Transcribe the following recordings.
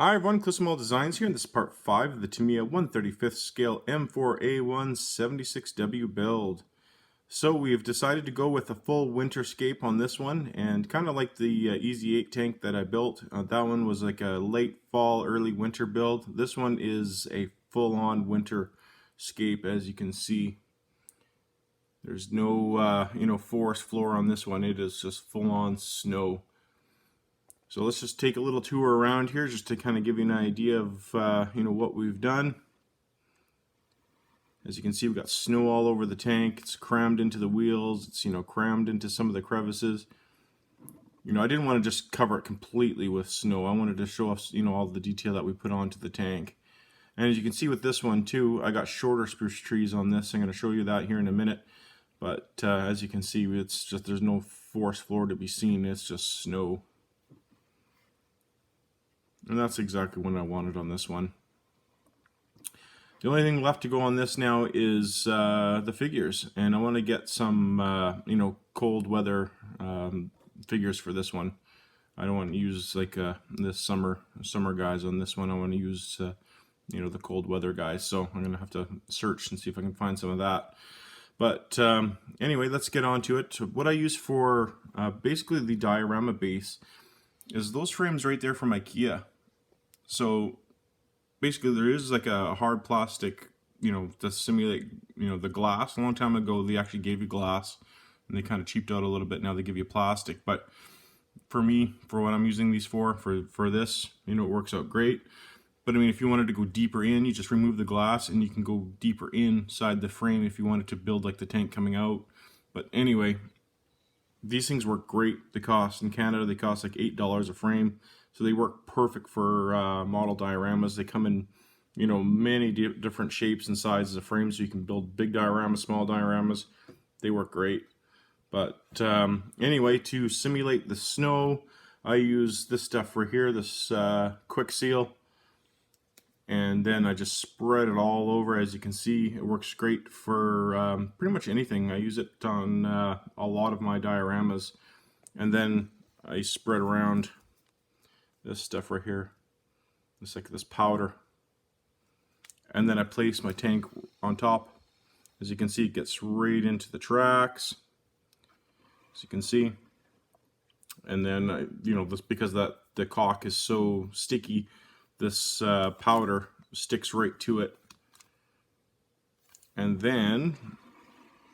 Hi everyone, Clissimo Designs here, and this is part 5 of the Tamiya 1/35th scale M4A1 76W build. So we've decided to go with a full winterscape on this one, and kind of like the Easy 8 tank that I built. That one was like a late fall, early winter build. This one is a full-on winterscape, as you can see. There's no forest floor on this one. It is just full-on snow. So let's just take a little tour around here just to kind of give you an idea of what we've done. As you can see, we've got snow all over the tank. It's crammed into the wheels. It's crammed into some of the crevices. I didn't want to just cover it completely with snow. I wanted to show us all the detail that we put onto the tank. And as you can see with this one too, I got shorter spruce trees on this. I'm going to show you that here in a minute. But as you can see, it's just there's no forest floor to be seen. It's just snow. And that's exactly what I wanted on this one. The only thing left to go on this now is the figures, and I want to get some cold weather figures for this one. I don't want to use like this summer guys on this one. I want to use the cold weather guys. So I'm gonna have to search and see if I can find some of that. But anyway, let's get on to it. What I use for basically the diorama base is those frames right there from IKEA. So basically there is like a hard plastic, to simulate, the glass. A long time ago they actually gave you glass and they kind of cheaped out a little bit. Now they give you plastic. But for me, for what I'm using these for this, it works out great. But I mean, if you wanted to go deeper in, you just remove the glass and you can go deeper inside the frame if you wanted to build like the tank coming out. But anyway, these things work great. They cost, in Canada, they cost like $8 a frame. So they work perfect for model dioramas. They come in, many different shapes and sizes of frames. So you can build big dioramas, small dioramas. They work great. But anyway, to simulate the snow, I use this stuff right here, this quick seal. And then I just spread it all over. As you can see, it works great for pretty much anything. I use it on a lot of my dioramas. And then I spread around this stuff right here. It's like this powder. And then I place my tank on top. As you can see, it gets right into the tracks. As you can see. And then, this because the caulk is so sticky, this powder sticks right to it. And then,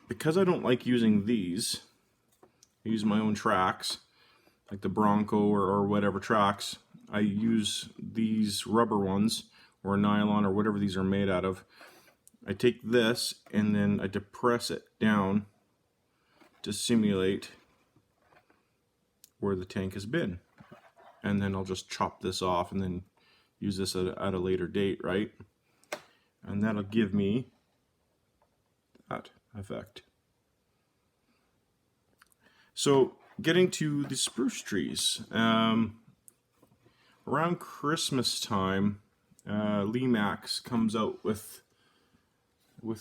because I don't like using these, I use my own tracks, like the Bronco or whatever tracks. I use these rubber ones or nylon or whatever these are made out of. I take this and then I depress it down to simulate where the tank has been. And then I'll just chop this off and then use this at a later date, right? And that'll give me that effect. So getting to the spruce trees, around Christmas time, Max comes out with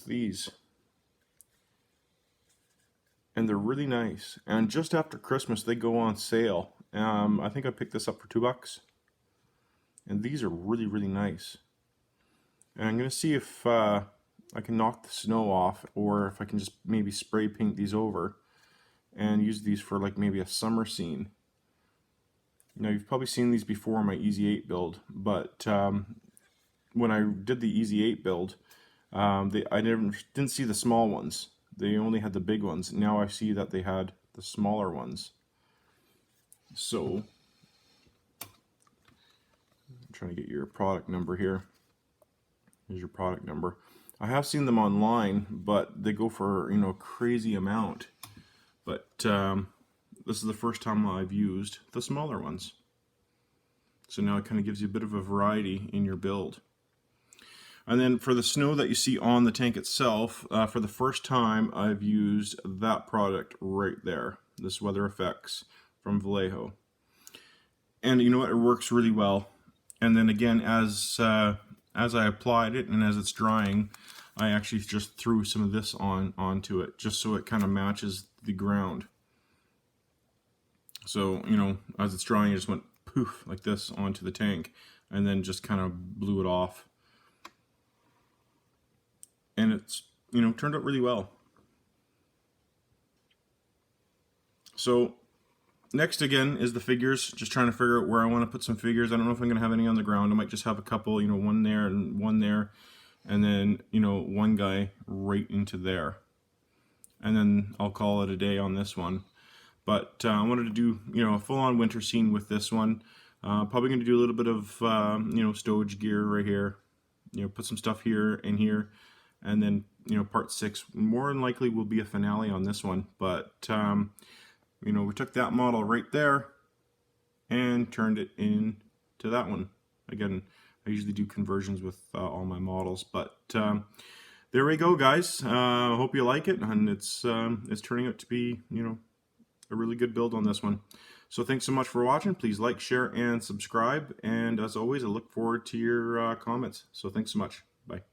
these, and they're really nice. And just after Christmas, they go on sale. I think I picked this up for $2, and these are really nice. And I'm gonna see if I can knock the snow off, or if I can just maybe spray paint these over and use these for like maybe a summer scene. Now you've probably seen these before in my Easy 8 build, but when I did the Easy 8 build, I didn't see the small ones. They only had the big ones. Now I see that they had the smaller ones. So I'm trying to get your product number here. Here's your product number. I have seen them online, but they go for a crazy amount. But this is the first time I've used the smaller ones. So now it kind of gives you a bit of a variety in your build. And then for the snow that you see on the tank itself, for the first time I've used that product right there. This Weather Effects from Vallejo. And you know what? It works really well. And then again, as I applied it and as it's drying, I actually just threw some of this onto it, just so it kind of matches the ground. So, as it's drying, it just went poof like this onto the tank. and then just kind of blew it off. And it's, you know, turned out really well. So next again is the figures. Just trying to figure out where I want to put some figures. I don't know if I'm going to have any on the ground. I might just have a couple, you know, one there and one there, and then, you know, one guy right into there. And then I'll call it a day on this one. But I wanted to do, you know, a full-on winter scene with this one. Probably going to do a little bit of, you know, stowage gear right here. You know, put some stuff here and here. And then, you know, part 6 more than likely will be a finale on this one. But, you know, we took that model right there and turned it into that one. Again, I usually do conversions with all my models. But there we go, guys. Hope you like it. And it's turning out to be, you know, a really good build on this one. So thanks so much for watching. Please like, share, and subscribe. And as always, I look forward to your comments. So thanks so much. Bye.